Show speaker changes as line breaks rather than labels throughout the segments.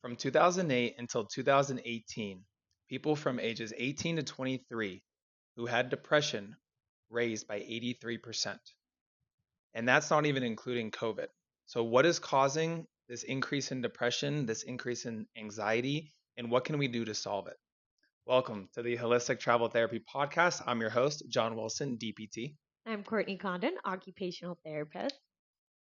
From 2008 until 2018, people from ages 18 to 23 who had depression raised by 83%. And that's not even including COVID. So, what is causing this increase in depression, this increase in anxiety, and what can we do to solve it? Welcome to the Holistic Travel Therapy Podcast. I'm your host, John Wilson, DPT.
I'm Courtney Condon, occupational therapist.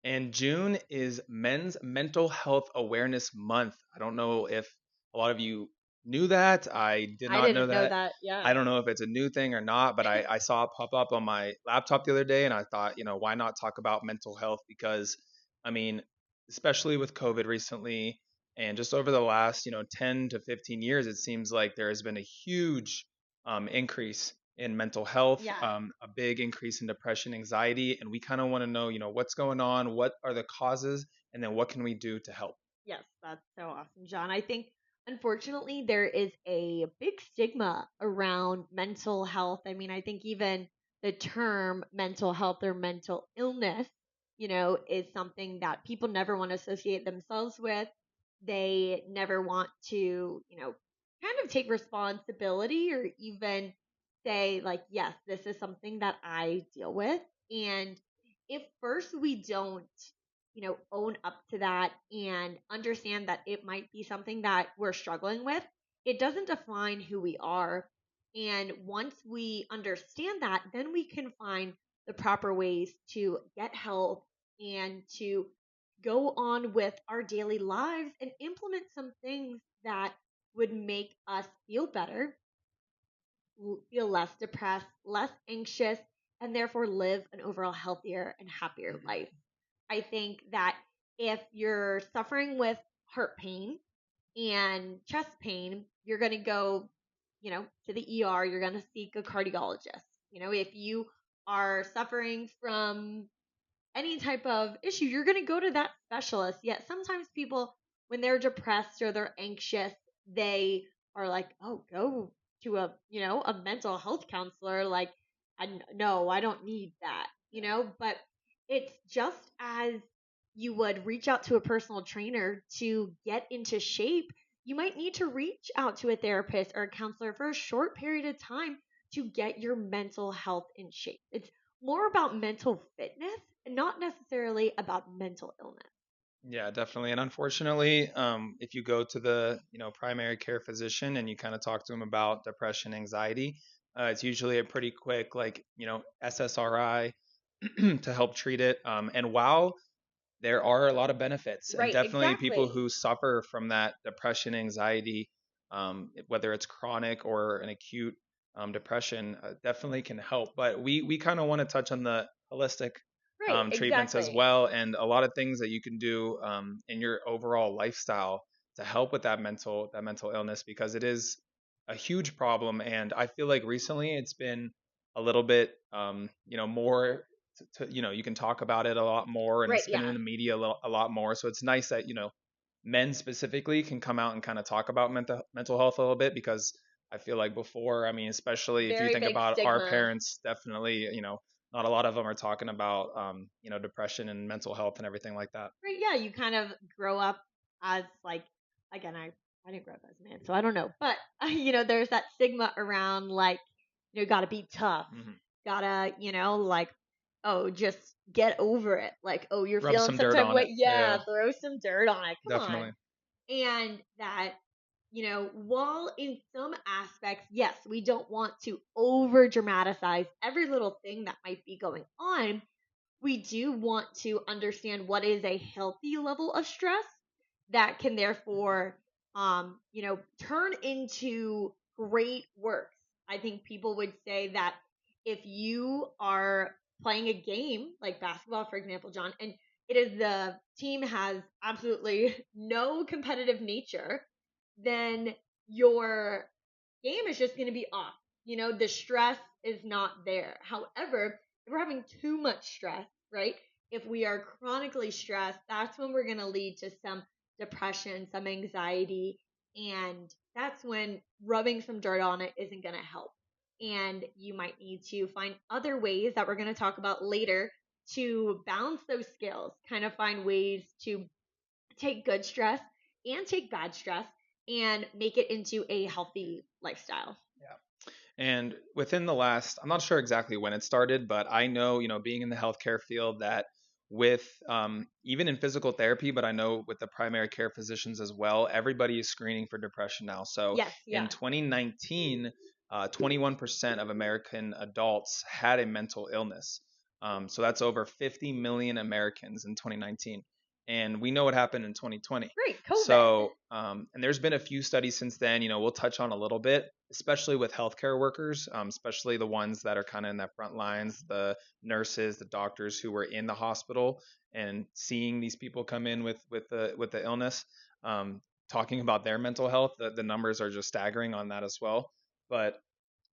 And June is Men's Mental Health Awareness Month. I don't know if a lot of you knew that. I did
I
not know
didn't know
that.
that. Yeah.
I don't know if it's a new thing or not, but I saw it pop up on my laptop the other day and I thought, why not talk about mental health? Because, I mean, especially with COVID recently and just over the last, 10 to 15 years, it seems like there has been a huge increase in mental health,
Yeah.
a big increase in depression, anxiety, and we kind of want to know, what's going on, what are the causes, and then what can we do to help?
Yes, that's so awesome, John. I think unfortunately there is a big stigma around mental health. I mean, I think even the term mental health or mental illness, is something that people never want to associate themselves with. They never want to, kind of take responsibility or even say, like, yes, this is something that I deal with. And if first we don't, own up to that and understand that it might be something that we're struggling with, it doesn't define who we are. And once we understand that, then we can find the proper ways to get help and to go on with our daily lives and implement some things that would make us feel better, feel less depressed, less anxious, and therefore live an overall healthier and happier life. I think that if you're suffering with heart pain and chest pain, you're going to go, to the ER, you're going to seek a cardiologist. If you are suffering from any type of issue, you're going to go to that specialist. Yet sometimes people, when they're depressed or they're anxious, they are like, oh, go to a mental health counselor. Like, no, I don't need that, but it's just as you would reach out to a personal trainer to get into shape, you might need to reach out to a therapist or a counselor for a short period of time to get your mental health in shape. It's more about mental fitness and not necessarily about mental illness.
Yeah, definitely. And unfortunately, if you go to the, primary care physician and you kind of talk to them about depression, anxiety, it's usually a pretty quick, like, SSRI to help treat it. And while there are a lot of benefits, and
Right,
definitely people
exactly.
who suffer from that depression, anxiety, whether it's chronic or an acute depression, definitely can help. But we kind of want to touch on the holistic
Right,
treatments as
exactly.
well, and a lot of things that you can do in your overall lifestyle to help with that mental illness, because it is a huge problem. And I feel like recently it's been a little bit more you can talk about it a lot more, and
Right,
it's been in
yeah.
the media a lot more. So it's nice that men specifically can come out and kind of talk about mental health a little bit, because I feel like before, I mean, especially if you
Very
think
big
about our
stigma.
parents, definitely, not a lot of them are talking about depression and mental health and everything like that.
Right, yeah, you kind of grow up as like, again, I didn't grow up as a man, so I don't know, but there's that stigma around like, gotta be tough,
Hmm.
gotta, like, oh, just get over it. Like, oh, you're
Rub
feeling
some
some
dirt
type of
on
way,
it.
yeah,
Yeah,
throw some dirt on it. Come on.
definitely.
And that, while in some aspects, yes, we don't want to over dramatize every little thing that might be going on, we do want to understand what is a healthy level of stress that can therefore turn into great works. I think people would say that if you are playing a game like basketball, for example, John, and it is the team has absolutely no competitive nature, then your game is just going to be off. The stress is not there. However, if we're having too much stress, right? If we are chronically stressed, that's when we're going to lead to some depression, some anxiety, and that's when rubbing some dirt on it isn't going to help. And you might need to find other ways that we're going to talk about later to balance those skills, kind of find ways to take good stress and take bad stress and make it into a healthy lifestyle.
Yeah. And within the last, I'm not sure exactly when it started, but I know, being in the healthcare field that with even in physical therapy, but I know with the primary care physicians as well, everybody is screening for depression now. So
Yes,
in
yeah.
2019, 21% of American adults had a mental illness. So that's over 50 million Americans in 2019. And we know what happened in 2020.
Right, COVID.
So, and there's been a few studies since then, we'll touch on a little bit, especially with healthcare workers, especially the ones that are kind of in that front lines, the nurses, the doctors who were in the hospital and seeing these people come in with the illness, talking about their mental health. The numbers are just staggering on that as well. But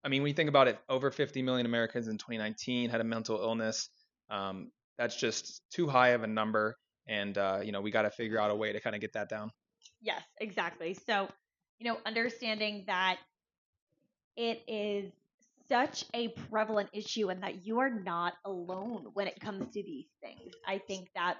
I mean, when you think about it, over 50 million Americans in 2019 had a mental illness. That's just too high of a number, and we got to figure out a way to kind of get that down.
Yes, exactly. So, understanding that it is such a prevalent issue and that you are not alone when it comes to these things. I think that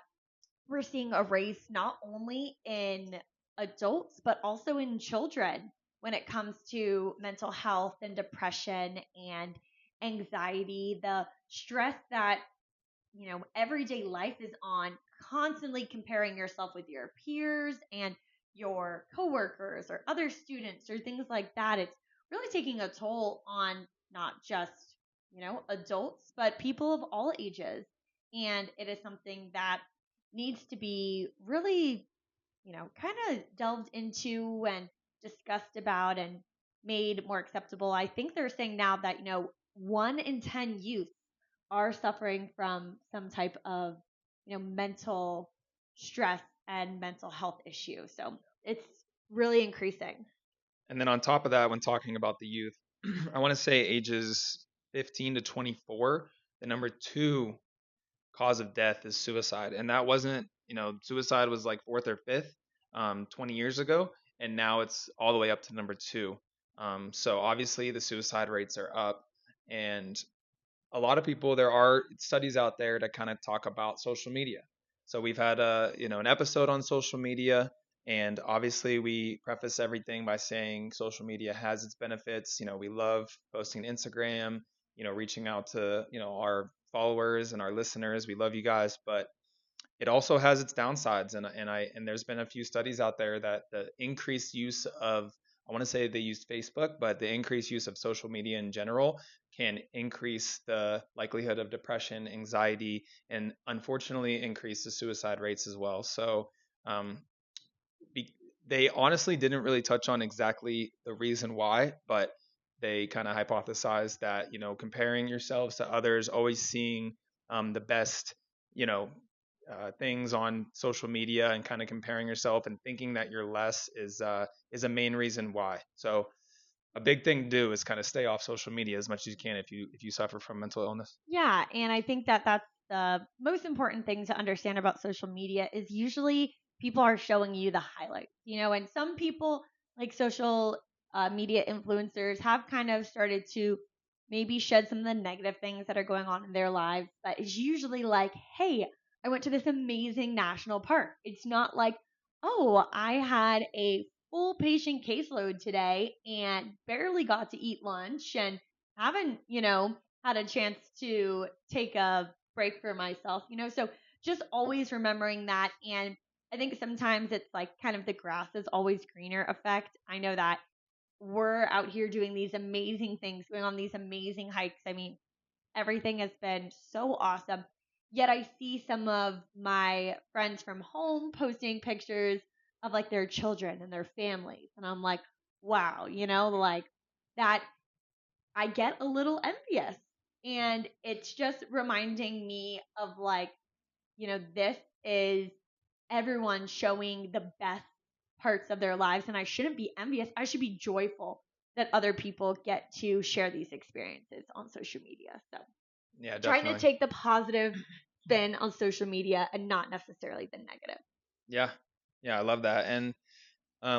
we're seeing a race not only in adults, but also in children when it comes to mental health and depression and anxiety, the stress that everyday life is on, constantly comparing yourself with your peers and your coworkers or other students or things like that. It's really taking a toll on not just, adults, but people of all ages. And it is something that needs to be really, kind of delved into and discussed about and made more acceptable. I think they're saying now that, 1 in 10 youth are suffering from some type of, mental stress and mental health issue. So it's really increasing.
And then on top of that, when talking about the youth, I want to say ages 15 to 24, the number two cause of death is suicide. And that wasn't, suicide was like fourth or fifth 20 years ago. And now it's all the way up to number two. So obviously the suicide rates are up. And a lot of people, there are studies out there that kind of talk about social media. So we've had an episode on social media, and obviously we preface everything by saying social media has its benefits. We love posting to Instagram, reaching out to our followers and our listeners. We love you guys, but it also has its downsides, and there's been a few studies out there that the increased use of, I want to say they used Facebook, but the increased use of social media in general can increase the likelihood of depression, anxiety, and unfortunately increase the suicide rates as well. So um, they honestly didn't really touch on exactly the reason why, but they kind of hypothesized that comparing yourselves to others, always seeing the best you know things on social media and kind of comparing yourself and thinking that you're less is a main reason why. So a big thing to do is kind of stay off social media as much as you can if you suffer from mental illness.
Yeah, and I think that that's the most important thing to understand about social media is usually people are showing you the highlights, and some people like social media influencers have kind of started to maybe shed some of the negative things that are going on in their lives, but it's usually like, hey, I went to this amazing national park. It's not like, oh, I had a full patient caseload today and barely got to eat lunch and haven't, had a chance to take a break for myself, So just always remembering that. And I think sometimes it's like kind of the grass is always greener effect. I know that we're out here doing these amazing things, going on these amazing hikes. I mean, everything has been so awesome. Yet I see some of my friends from home posting pictures of like their children and their families. And I'm like, wow, like that I get a little envious. And it's just reminding me of like, this is everyone showing the best parts of their lives. And I shouldn't be envious. I should be joyful that other people get to share these experiences on social media. So
Yeah,
trying to
definitely.
take the positive spin on social media and not necessarily the negative.
Yeah, yeah, I love that. And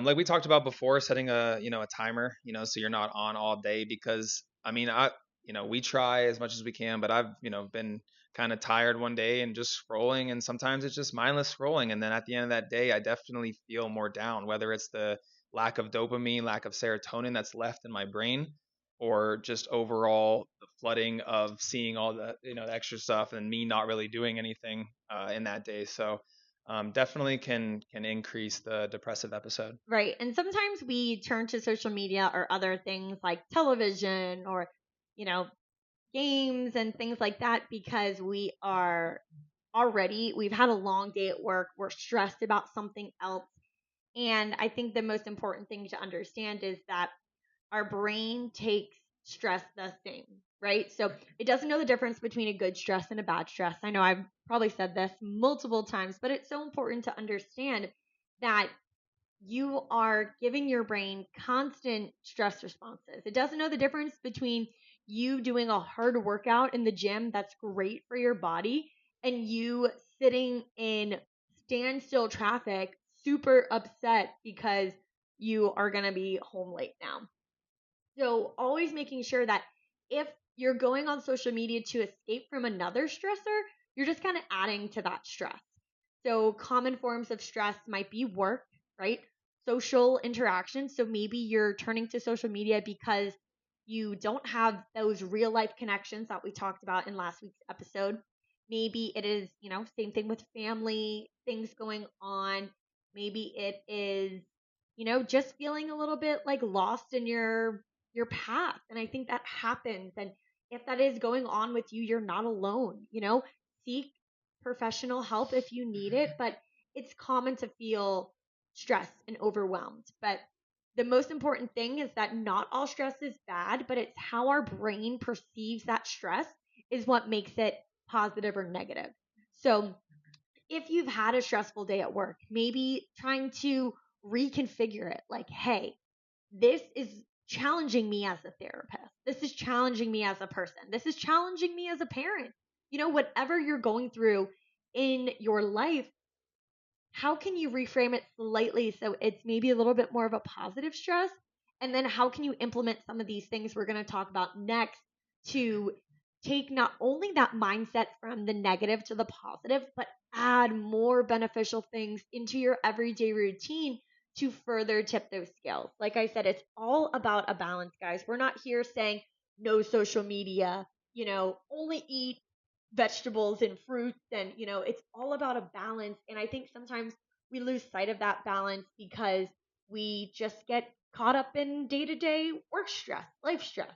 like we talked about before, setting a timer, so you're not on all day, because I mean, we try as much as we can, but I've been kind of tired one day and just scrolling, and sometimes it's just mindless scrolling, and then at the end of that day I definitely feel more down, whether it's the lack of dopamine, lack of serotonin that's left in my brain, or just overall the flooding of seeing all the the extra stuff and me not really doing anything in that day. So definitely can increase the depressive episode.
Right. And sometimes we turn to social media or other things like television or, you know, games and things like that because we've had a long day at work, we're stressed about something else. And I think the most important thing to understand is that our brain takes stress the same, right? So it doesn't know the difference between a good stress and a bad stress. I know I've probably said this multiple times, but it's so important to understand that you are giving your brain constant stress responses. It doesn't know the difference between you doing a hard workout in the gym that's great for your body and you sitting in standstill traffic, super upset because you are going to be home late now. So, always making sure that if you're going on social media to escape from another stressor, you're just kind of adding to that stress. So, common forms of stress might be work, right? Social interactions. So, maybe you're turning to social media because you don't have those real life connections that we talked about in last week's episode. Maybe it is, same thing with family, things going on. Maybe it is, just feeling a little bit like lost in your path. And I think that happens. And if that is going on with you, you're not alone. Seek professional help if you need it. But it's common to feel stressed and overwhelmed. But the most important thing is that not all stress is bad, but it's how our brain perceives that stress is what makes it positive or negative. So if you've had a stressful day at work, maybe trying to reconfigure it like, hey, this is challenging me as a therapist. This is challenging me as a person. This is challenging me as a parent. Whatever you're going through in your life, how can you reframe it slightly so it's maybe a little bit more of a positive stress? And then how can you implement some of these things we're going to talk about next to take not only that mindset from the negative to the positive, but add more beneficial things into your everyday routine to further tip those scales. Like I said, it's all about a balance, guys. We're not here saying no social media, only eat vegetables and fruits and it's all about a balance, and I think sometimes we lose sight of that balance because we just get caught up in day-to-day work stress, life stress,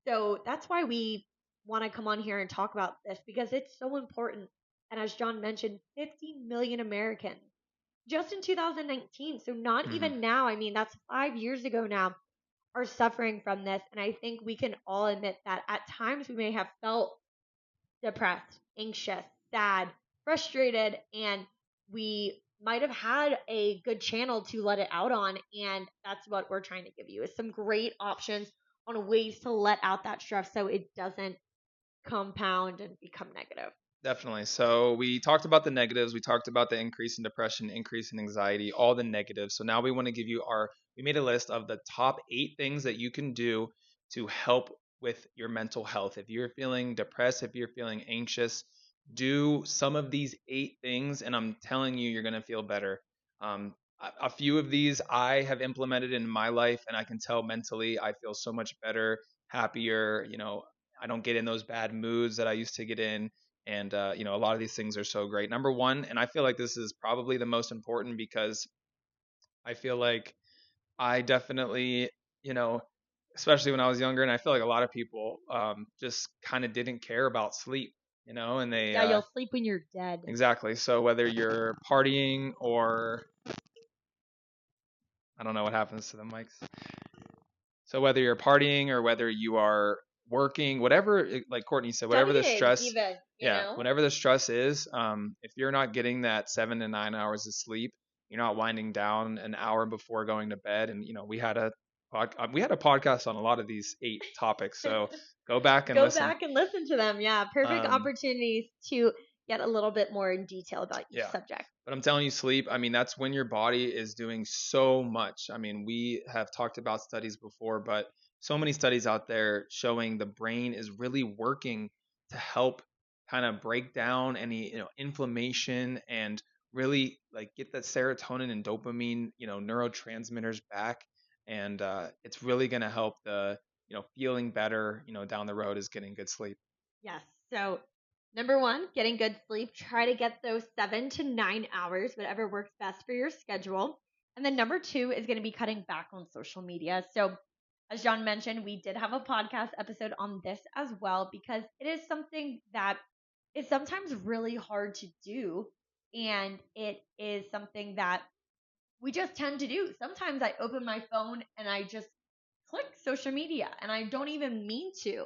so that's why we want to come on here and talk about this because it's so important. And as John mentioned, 50 million Americans just in 2019, so not
Hmm.
even now, I mean that's 5 years ago now, are suffering from this. And I think we can all admit that at times we may have felt depressed, anxious, sad, frustrated, and we might have had a good channel to let it out on. And that's what we're trying to give you is some great options on ways to let out that stress so it doesn't compound and become negative.
Definitely. So we talked about the negatives. We talked about the increase in depression, increase in anxiety, all the negatives. So now we want to give you we made a list of the top 8 things that you can do to help with your mental health. If you're feeling depressed, if you're feeling anxious, do some of these 8 things, and I'm telling you, you're going to feel better. A few of these I have implemented in my life, and I can tell mentally I feel so much better, happier. I don't get in those bad moods that I used to get in, and a lot of these things are so great. Number one, and I feel like this is probably the most important because I feel like I definitely, you know, especially when I was younger, and I feel like a lot of people just kind of didn't care about sleep, and they
Yeah, you'll sleep when you're dead.
exactly. So whether you're partying or I don't know what happens to the mics. So whether you're partying or whether you are working, whatever, like Courtney said, whatever the
Studying,
stress,
even,
yeah, whatever the stress is, if you're not getting that 7 to 9 hours of sleep, you're not winding down an hour before going to bed. And we had a podcast on a lot of these 8 topics, so go back and
Go
listen.
back and listen to them. Yeah, perfect
Um,
opportunities to get a little bit more in detail about each
yeah,
subject.
but I'm telling you, sleep, I mean, that's when your body is doing so much. I mean, we have talked about studies before, but so many studies out there showing the brain is really working to help kind of break down any, inflammation and really like get that serotonin and dopamine, neurotransmitters back. And it's really going to help the, feeling better, down the road is getting good sleep.
Yes. So, number one, getting good sleep. Try to get those 7 to 9 hours, whatever works best for your schedule. And then number two is going to be cutting back on social media. So, as John mentioned, we did have a podcast episode on this as well because it is something that is sometimes really hard to do. And it is something that we just tend to do. Sometimes I open my phone and I just click social media and I don't even mean to.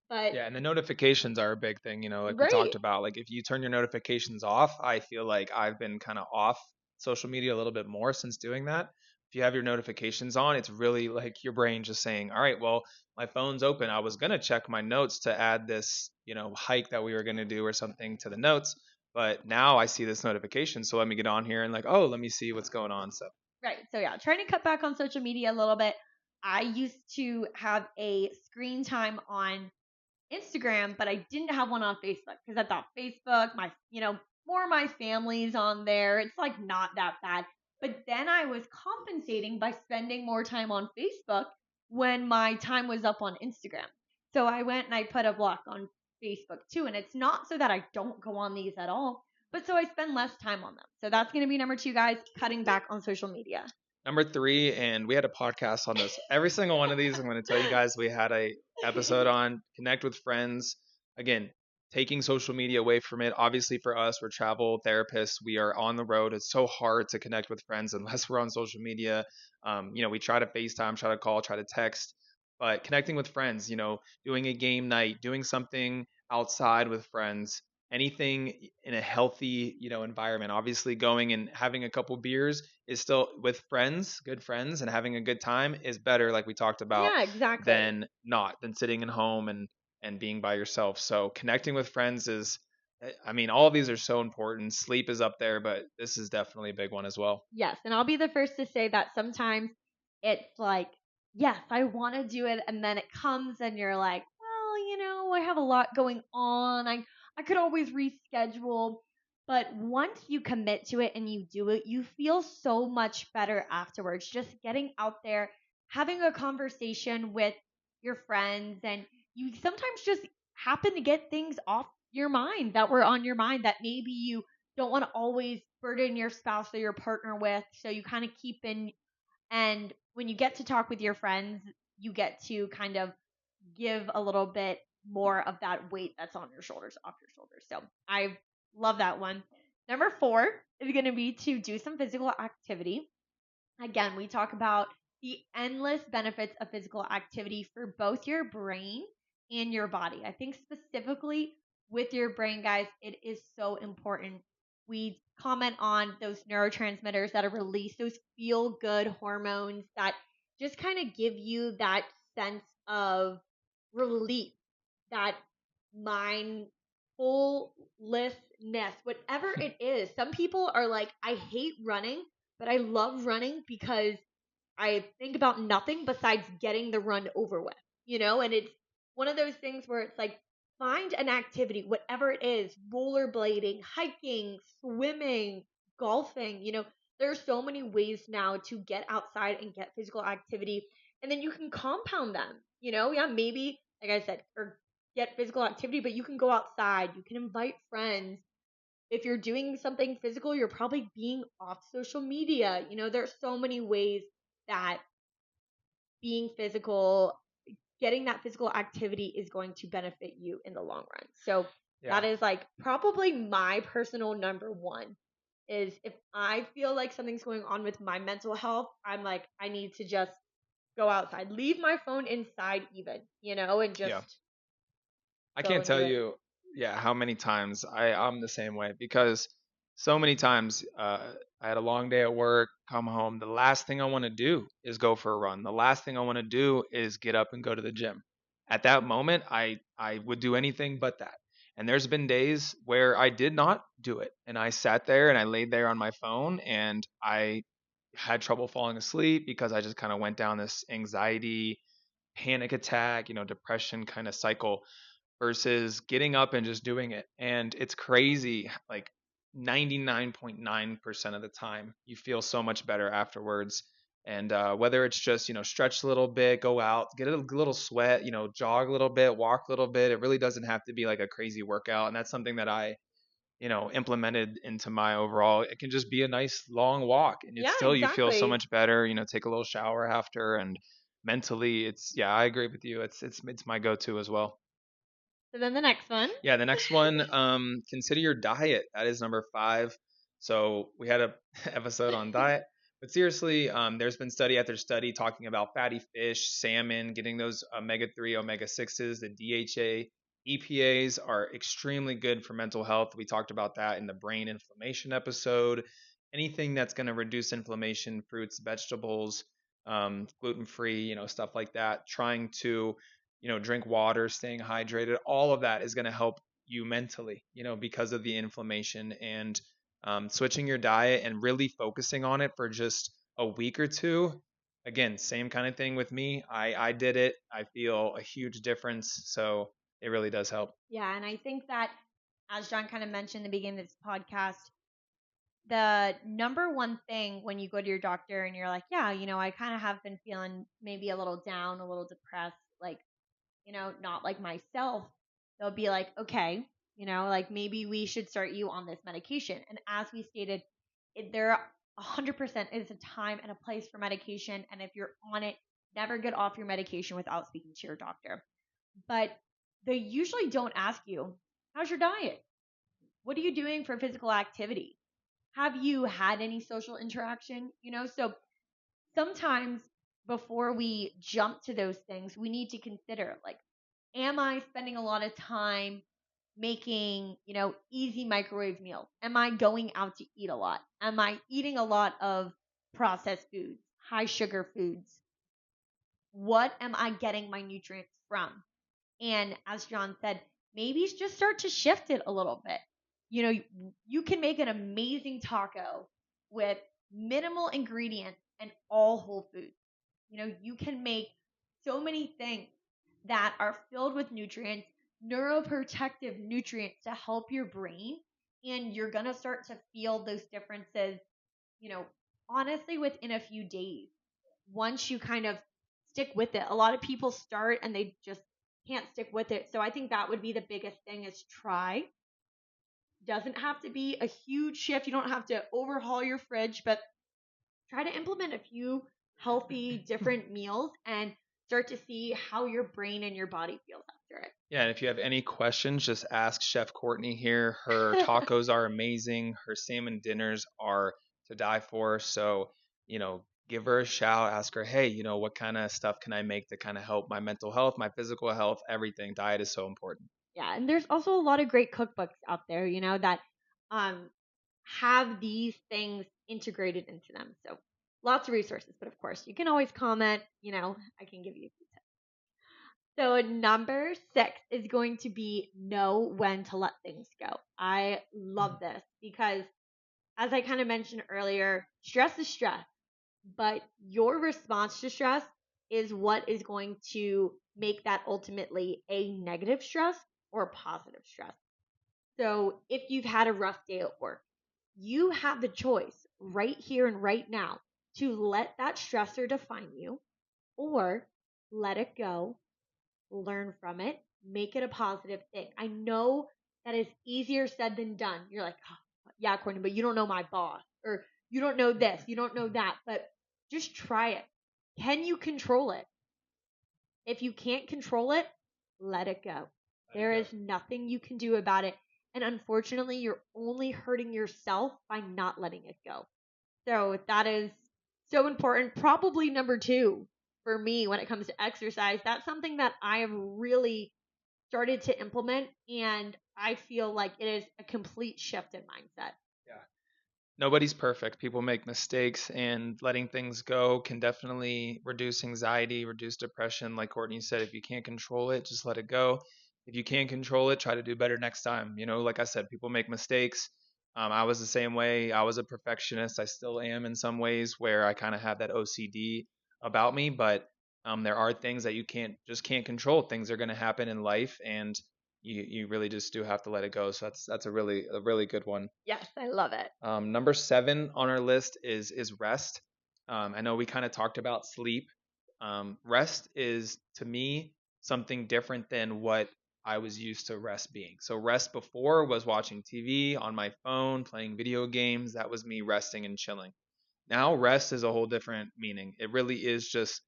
But
Yeah, and the notifications are a big thing, like we talked
right.
about. Like if you turn your notifications off, I feel like I've been kind of off social media a little bit more since doing that. If you have your notifications on, it's really like your brain just saying, "All right, well, my phone's open. I was gonna check my notes to add this, hike that we were gonna do or something to the notes, but now I see this notification, so let me get on here and like, oh, let me see what's going on." So
Right. So yeah, trying to cut back on social media a little bit. I used to have a screen time on Instagram, but I didn't have one on Facebook because I thought Facebook, more of my family's on there. It's like not that bad. But then I was compensating by spending more time on Facebook when my time was up on Instagram. So I went and I put a block on Facebook too. And it's not so that I don't go on these at all, but so I spend less time on them. So that's going to be number two, guys, cutting back on social media.
number three, and we had a podcast on this. Every single one of these, I'm going to tell you guys, we had a episode on connect with friends. Again, taking social media away from it. Obviously, for us, we're travel therapists. We are on the road. It's so hard to connect with friends unless we're on social media. We try to FaceTime, try to call, try to text, but connecting with friends. Doing a game night, doing something outside with friends, anything in a healthy, environment. Obviously, going and having a couple beers is still with friends, good friends, and having a good time is better, like we talked about,
Yeah, exactly.
than sitting at home and being by yourself. So connecting with friends is, I mean, all of these are so important. Sleep is up there, but this is definitely a big one as well.
Yes, and I'll be the first to say that sometimes it's like, yes, I want to do it, and then it comes and you're like, well, I have a lot going on. I could always reschedule. But once you commit to it and you do it, you feel so much better afterwards. Just getting out there, having a conversation with your friends, and you sometimes just happen to get things off your mind that were on your mind that maybe you don't want to always burden your spouse or your partner with. So you kind of keep in, and when you get to talk with your friends, you get to kind of give a little bit more of that weight that's on your shoulders off your shoulders. So I love that one. Number four is going to be to do some physical activity. Again, we talk about the endless benefits of physical activity for both your brain and your body. I think specifically with your brain, guys, it is so important. We comment on those neurotransmitters that are released, those feel good hormones that just kind of give you that sense of relief, that mindfulness, whatever it is. Some people are like, I hate running, but I love running because I think about nothing besides getting the run over with, and it's one of those things where it's like, find an activity, whatever it is, rollerblading, hiking, swimming, golfing, there's so many ways now to get outside and get physical activity. And then you can compound them, yeah, maybe, like I said, or get physical activity, but you can go outside, you can invite friends. If you're doing something physical, you're probably being off social media. There's so many ways that being physical, getting that physical activity is going to benefit you in the long run. So
Yeah.
that is like probably my personal number one is if I feel like something's going on with my mental health, I'm like, I need to just go outside, leave my phone inside even, and just
Yeah. I
go
can't
and do
tell
it.
you, yeah, how many times I'm the same way because so many times I had a long day at work, come home. The last thing I want to do is go for a run. The last thing I want to do is get up and go to the gym. At that moment, I would do anything but that. And there's been days where I did not do it, and I sat there and I laid there on my phone and I had trouble falling asleep because I just kind of went down this anxiety, panic attack, depression kind of cycle versus getting up and just doing it. And it's crazy, like 99.9% of the time, you feel so much better afterwards. And whether it's just, stretch a little bit, go out, get a little sweat, jog a little bit, walk a little bit. It really doesn't have to be like a crazy workout. And that's something that I implemented into my overall. It can just be a nice long walk, and it's
Yeah,
still, you feel so
exactly.
much better. Take a little shower after, and mentally, yeah, I agree with you. It's my go-to as well.
So then the next one.
Yeah, the next one, consider your diet. That is number 5. So we had a episode on diet, but seriously, there's been study after study talking about fatty fish, salmon, getting those omega 3, omega 6s, the DHA, EPAs are extremely good for mental health. We talked about that in the brain inflammation episode. Anything that's going to reduce inflammation, fruits, vegetables, gluten free, stuff like that. Trying to drink water, staying hydrated, all of that is going to help you mentally, because of the inflammation. And switching your diet and really focusing on it for just a week or two. Again, same kind of thing with me. I did it. I feel a huge difference. So it really does help.
Yeah, and I think that, as John kind of mentioned in the beginning of this podcast, the number one thing when you go to your doctor and you're like, yeah, I kind of have been feeling maybe a little down, a little depressed, like, not like myself, they'll be like, okay, like maybe we should start you on this medication. And as we stated, there 100% is a time and a place for medication. And if you're on it, never get off your medication without speaking to your doctor. But they usually don't ask you, how's your diet? What are you doing for physical activity? Have you had any social interaction? So sometimes before we jump to those things, we need to consider, like, am I spending a lot of time making, easy microwave meals? Am I going out to eat a lot? Am I eating a lot of processed foods, high sugar foods? What am I getting my nutrients from? And as John said, maybe just start to shift it a little bit. You can make an amazing taco with minimal ingredients and all whole foods. You can make so many things that are filled with nutrients, neuroprotective nutrients to help your brain. And you're going to start to feel those differences, you know, honestly, within a few days. Once you kind of stick with it, a lot of people start and they just can't stick with it. So I think that would be the biggest thing is try. Doesn't have to be a huge shift. You don't have to overhaul your fridge, but try to implement a few healthy different meals and start to see how your brain and your body feels after
Yeah, and if you have any questions, just ask Chef Courtney here. Her
it.
tacos are amazing. Her salmon dinners are to die for. So, give her a shout. Ask her, hey, what kind of stuff can I make to kind of help my mental health, my physical health, everything. Diet is so important.
Yeah, and there's also a lot of great cookbooks out there, that um have these things integrated into them. So lots of resources, but of course you can always comment, I can give you a few tips. So number 6 is going to be know when to let things go. I love this because, as I kind of mentioned earlier, stress is stress, but your response to stress is what is going to make that ultimately a negative stress or a positive stress. So if you've had a rough day at work, you have the choice right here and right now to let that stressor define you or let it go, learn from it, make it a positive thing. I know that is easier said than done. You're like, oh, yeah, Courtney, but you don't know my boss, or you don't know this, you don't know that, but just try it. Can you control it? If you can't control it, let it go.
Let it
There
go.
is nothing you can do about it. And unfortunately, you're only hurting yourself by not letting it go. So that is so important. Probably number 2 for me when it comes to exercise. That's something that I have really started to implement. And I feel like it is a complete shift in mindset.
Yeah. Nobody's perfect. People make mistakes, and letting things go can definitely reduce anxiety, reduce depression. Like Courtney said, if you can't control it, just let it go. If you can't control it, try to do better next time. Like I said, people make mistakes. I was the same way. I was a perfectionist. I still am in some ways, where I kind of have that OCD about me, but there are things that you can't control. Things are going to happen in life, and you really just do have to let it go. So that's a really good one.
Yes, I love it.
Number 7 on our list is rest. I know we kind of talked about sleep. Rest is to me something different than what I was used to rest being. So rest before was watching TV on my phone, playing video games. That was me resting and chilling. Now rest is a whole different meaning. It really is just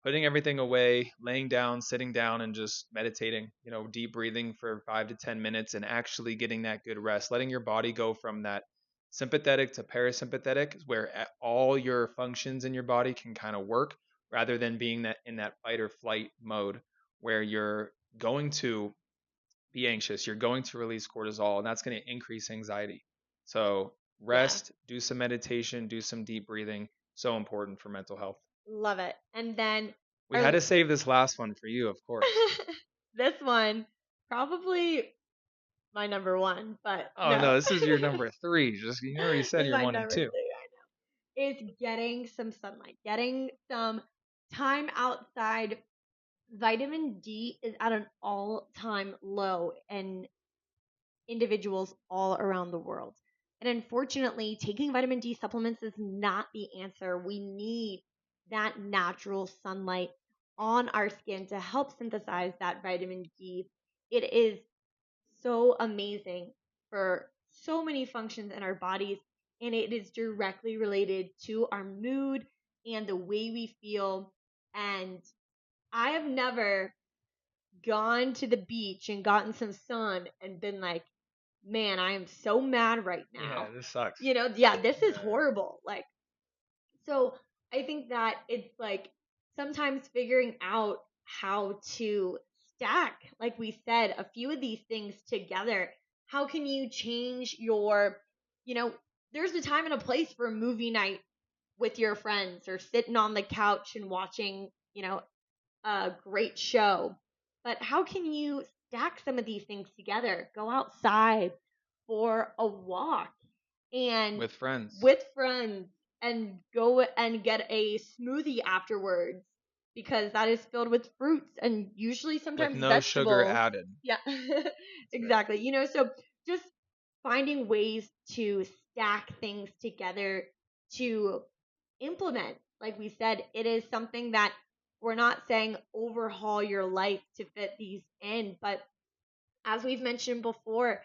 putting everything away, laying down, sitting down, and just meditating, deep breathing for 5 to 10 minutes and actually getting that good rest, letting your body go from that sympathetic to parasympathetic, where all your functions in your body can kind of work rather than being that in that fight or flight mode where you're going to be anxious, you're going to release cortisol, and that's going to increase anxiety. So,
Yeah,
rest, do some meditation, do some deep breathing, so important for mental health.
love it. And then
We had
our
to save this last one for you, of course.
this one probably my number one, but
Oh
no.
no, this is your number 3. Just you already said
This is
your
my
1 and
number
2.
three. Is getting some sunlight, getting some time outside. Vitamin D is at an all-time low in individuals all around the world. And unfortunately, taking vitamin D supplements is not the answer. We need that natural sunlight on our skin to help synthesize that vitamin D. It is so amazing for so many functions in our bodies, and it is directly related to our mood and the way we feel. And I have never gone to the beach and gotten some sun and been like, man, I am so mad right
Yeah,
now.
this sucks.
Yeah, this is
Yeah.
horrible. Like, so I think that it's like sometimes figuring out how to stack, like we said, a few of these things together. How can you change you know, there's a time and a place for a movie night with your friends or sitting on the couch and watching, a great show. But how can you stack some of these things together? Go outside for a walk and
With friends.
with friends and go and get a smoothie afterwards because that is filled with fruits and usually
With
sometimes
no sugar
vegetables.
added.
Yeah,
That's right.
exactly. So just finding ways to stack things together to implement. Like we said, it is something that we're not saying overhaul your life to fit these in, but as we've mentioned before,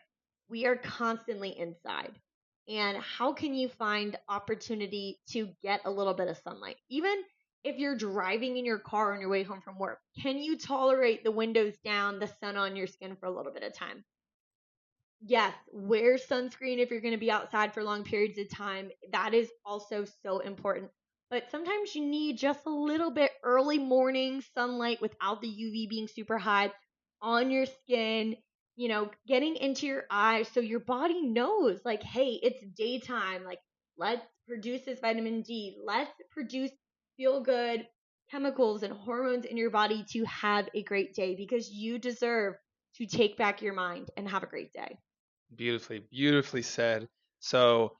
we are constantly inside. And how can you find opportunity to get a little bit of sunlight? Even if you're driving in your car on your way home from work, can you tolerate the windows down, the sun on your skin for a little bit of time? Yes, wear sunscreen if you're going to be outside for long periods of time. That is also so important. But sometimes you need just a little bit early morning sunlight without the UV being super high on your skin, getting into your eyes so your body knows, like, hey, it's daytime. Like, let's produce this vitamin D. Let's produce feel good chemicals and hormones in your body to have a great day because you deserve to take back your mind and have a great day.
Beautifully, beautifully said. So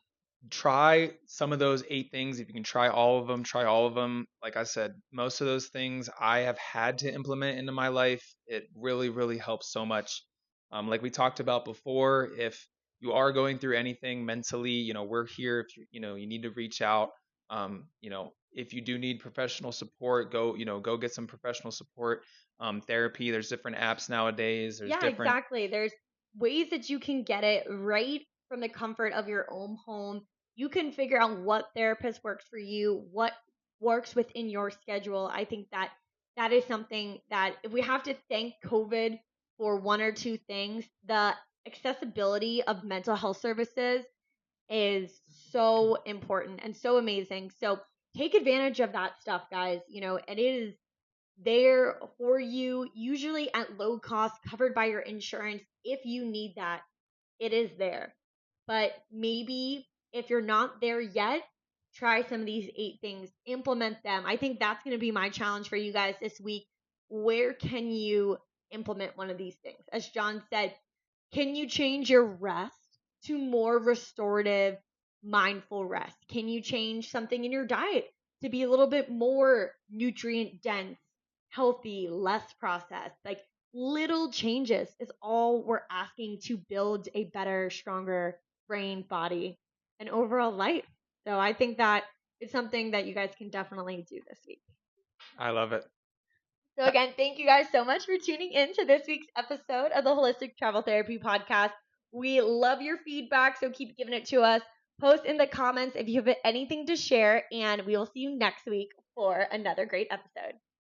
try some of those 8 things. If you can try all of them, try all of them. Like I said, most of those things I have had to implement into my life. It really, really helps so much. Like we talked about before, if you are going through anything mentally, we're here. If you need to reach out. If you do need professional support, go get some professional support. Therapy. There's different apps nowadays. There's
Yeah,
different.
exactly. There's ways that you can get it right from the comfort of your own home. You can figure out what therapist works for you, what works within your schedule. I think that that is something that if we have to thank COVID for one or two things, the accessibility of mental health services is so important and so amazing. So take advantage of that stuff, guys. It is there for you, usually at low cost, covered by your insurance. If you need that, it is there. But maybe if you're not there yet, try some of these 8 things, implement them. I think that's going to be my challenge for you guys this week. Where can you implement one of these things? As John said, can you change your rest to more restorative, mindful rest? Can you change something in your diet to be a little bit more nutrient dense, healthy, less processed? Like, little changes is all we're asking to build a better, stronger brain, body, and overall life. So I think that it's something that you guys can definitely do this week.
I love it.
So again, thank you guys so much for tuning in to this week's episode of the Holistic Travel Therapy Podcast. We love your feedback, so keep giving it to us. Post in the comments if you have anything to share, and we will see you next week for another great episode.